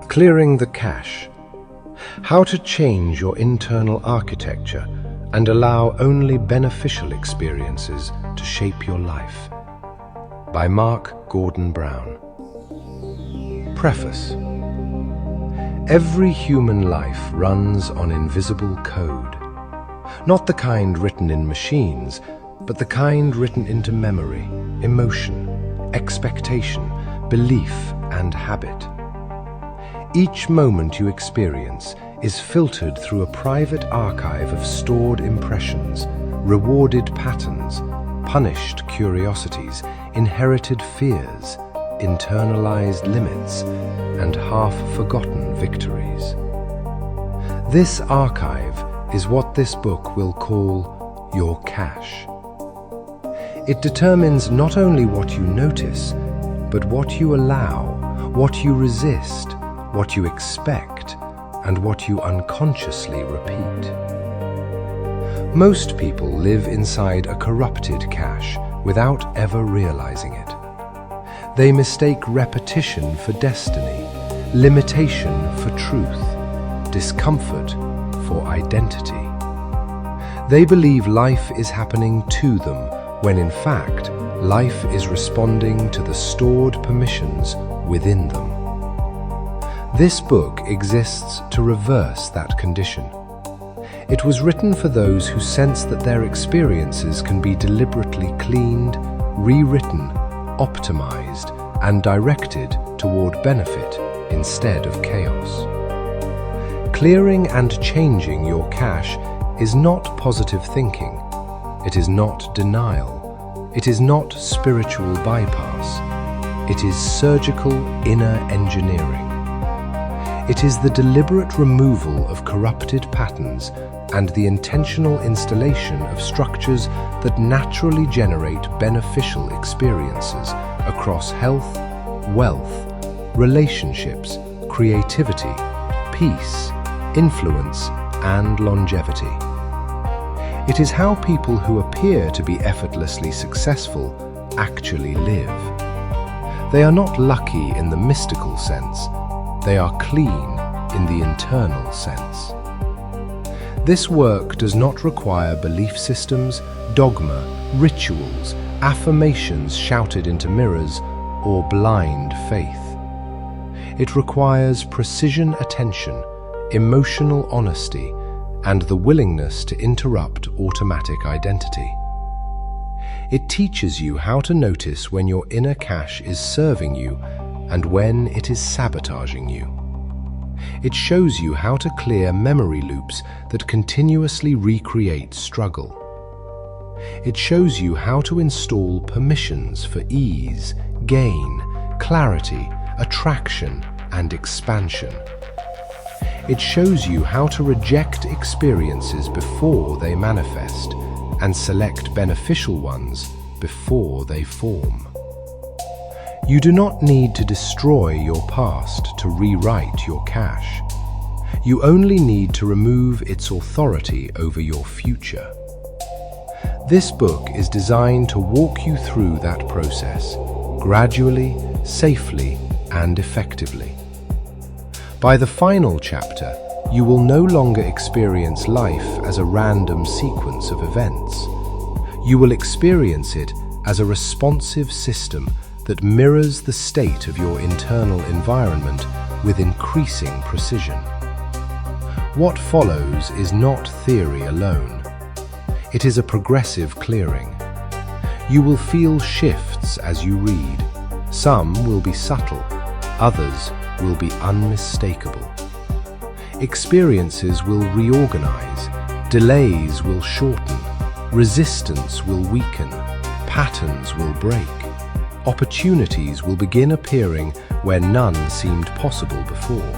Clearing the cache. How to change your internal architecture and allow only beneficial experiences to shape your life. By Mark Gordon Brown. Preface. Every human life runs on invisible code. Not the kind written in machines, but the kind written into memory, emotion, expectation, belief, and habit. Each moment you experience is filtered through a private archive of stored impressions, rewarded patterns, punished curiosities, inherited fears, internalized limits, and half-forgotten victories. This archive is what this book will call your cache. It determines not only what you notice, but what you allow, what you resist, what you expect, and what you unconsciously repeat. Most people live inside a corrupted cache without ever realizing it. They mistake repetition for destiny, limitation for truth, discomfort for identity. They believe life is happening to them, when in fact, life is responding to the stored permissions within them. This book exists to reverse that condition. It was written for those who sense that their experiences can be deliberately cleaned, rewritten, optimized, and directed toward benefit instead of chaos. Clearing and changing your cache is not positive thinking. It is not denial. It is not spiritual bypass. It is surgical inner engineering. It is the deliberate removal of corrupted patterns and the intentional installation of structures that naturally generate beneficial experiences across health, wealth, relationships, creativity, peace, influence, and longevity. It is how people who appear to be effortlessly successful actually live. They are not lucky in the mystical sense. They are clean in the internal sense. This work does not require belief systems, dogma, rituals, affirmations shouted into mirrors, or blind faith. It requires precision attention, emotional honesty, and the willingness to interrupt automatic identity. It teaches you how to notice when your inner cache is serving you and when it is sabotaging you. It shows you how to clear memory loops that continuously recreate struggle. It shows you how to install permissions for ease, gain, clarity, attraction, and expansion. It shows you how to reject experiences before they manifest and select beneficial ones before they form. You do not need to destroy your past to rewrite your cache. You only need to remove its authority over your future. This book is designed to walk you through that process, gradually, safely, and effectively. By the final chapter, you will no longer experience life as a random sequence of events. You will experience it as a responsive system that mirrors the state of your internal environment with increasing precision. What follows is not theory alone. It is a progressive clearing. You will feel shifts as you read. Some will be subtle, others will be unmistakable. Experiences will reorganize, delays will shorten, resistance will weaken, patterns will break. Opportunities will begin appearing where none seemed possible before.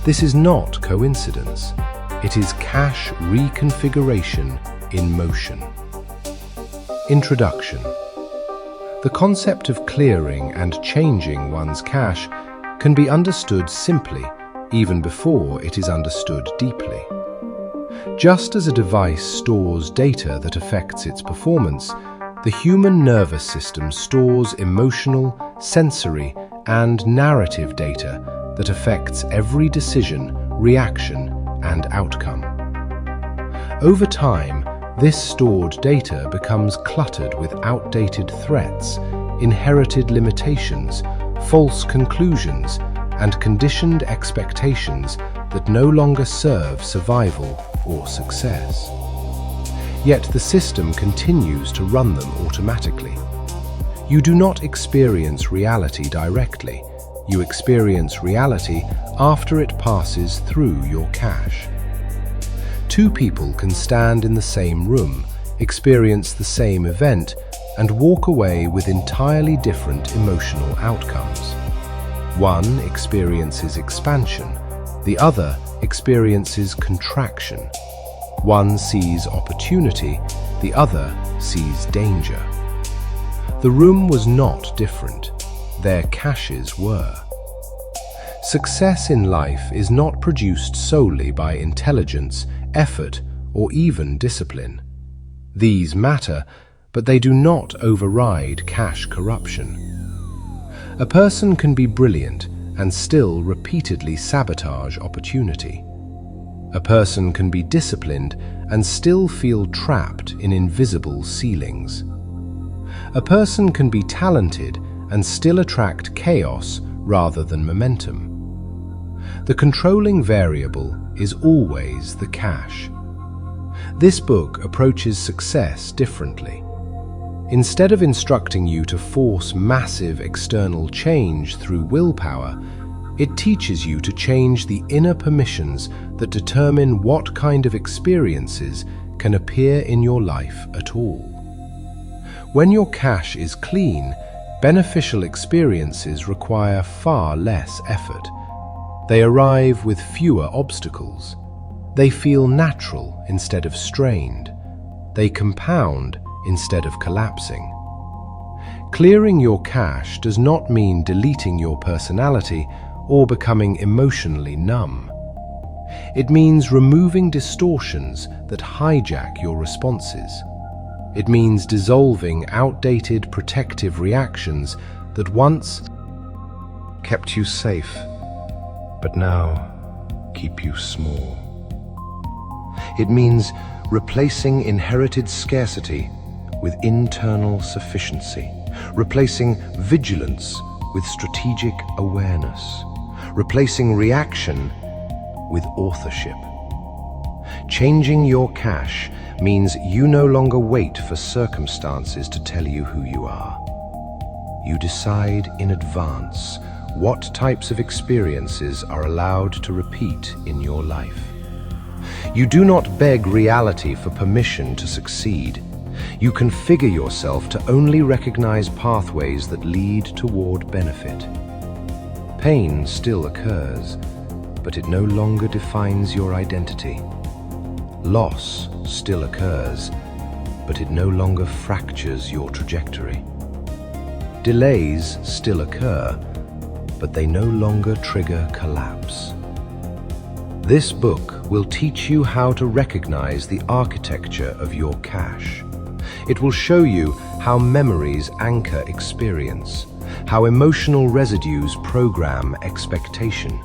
This is not coincidence. It is cache reconfiguration in motion. Introduction. The concept of clearing and changing one's cache can be understood simply, even before it is understood deeply. Just as a device stores data that affects its performance, the human nervous system stores emotional, sensory, and narrative data that affects every decision, reaction, and outcome. Over time, this stored data becomes cluttered with outdated threats, inherited limitations, false conclusions, and conditioned expectations that no longer serve survival or success. Yet the system continues to run them automatically. You do not experience reality directly. You experience reality after it passes through your cache. Two people can stand in the same room, experience the same event, and walk away with entirely different emotional outcomes. One experiences expansion, the other experiences contraction. One sees opportunity, the other sees danger. The room was not different, their caches were. Success in life is not produced solely by intelligence, effort, or even discipline. These matter, but they do not override cache corruption. A person can be brilliant and still repeatedly sabotage opportunity. A person can be disciplined and still feel trapped in invisible ceilings. A person can be talented and still attract chaos rather than momentum. The controlling variable is always the cache. This book approaches success differently. Instead of instructing you to force massive external change through willpower, it teaches you to change the inner permissions that determine what kind of experiences can appear in your life at all. When your cache is clean, beneficial experiences require far less effort. They arrive with fewer obstacles. They feel natural instead of strained. They compound instead of collapsing. Clearing your cache does not mean deleting your personality or becoming emotionally numb. It means removing distortions that hijack your responses. It means dissolving outdated protective reactions that once kept you safe, but now keep you small. It means replacing inherited scarcity with internal sufficiency, replacing vigilance with strategic awareness, replacing reaction with authorship. Changing your cache means you no longer wait for circumstances to tell you who you are. You decide in advance what types of experiences are allowed to repeat in your life. You do not beg reality for permission to succeed. You configure yourself to only recognize pathways that lead toward benefit. Pain still occurs, but it no longer defines your identity. Loss still occurs, but it no longer fractures your trajectory. Delays still occur, but they no longer trigger collapse. This book will teach you how to recognize the architecture of your cache. It will show you how memories anchor experience, how emotional residues program expectation,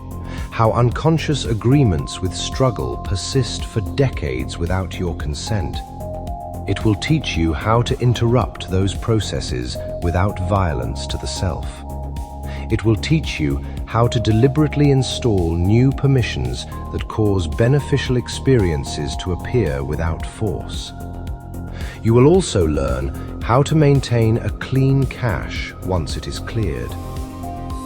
how unconscious agreements with struggle persist for decades without your consent. It will teach you how to interrupt those processes without violence to the self. It will teach you how to deliberately install new permissions that cause beneficial experiences to appear without force. You will also learn how to maintain a clean cache once it is cleared.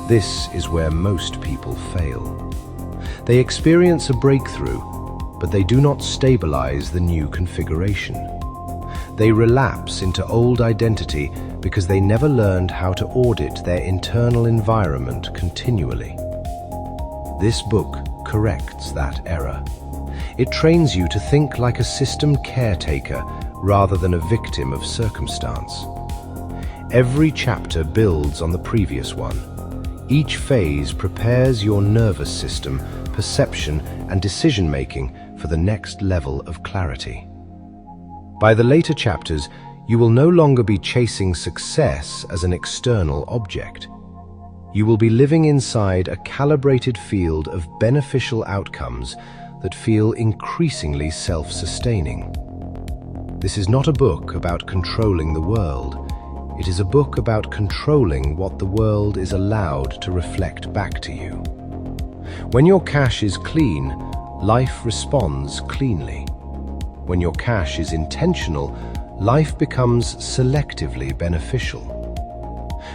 This is where most people fail. They experience a breakthrough, but they do not stabilize the new configuration. They relapse into old identity because they never learned how to audit their internal environment continually. This book corrects that error. It trains you to think like a system caretaker rather than a victim of circumstance. Every chapter builds on the previous one. Each phase prepares your nervous system, perception, and decision-making for the next level of clarity. By the later chapters, you will no longer be chasing success as an external object. You will be living inside a calibrated field of beneficial outcomes that feel increasingly self-sustaining. This is not a book about controlling the world. It is a book about controlling what the world is allowed to reflect back to you. When your cash is clean, life responds cleanly. When your cash is intentional, life becomes selectively beneficial.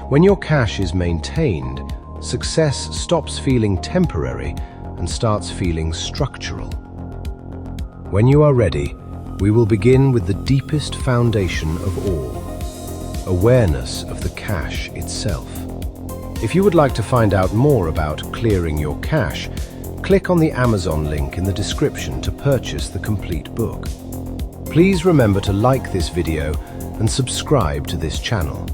When your cash is maintained, success stops feeling temporary and starts feeling structural. When you are ready, we will begin with the deepest foundation of all, awareness of the cash itself. If you would like to find out more about clearing your cash, click on the Amazon link in the description to purchase the complete book. Please remember to like this video and subscribe to this channel.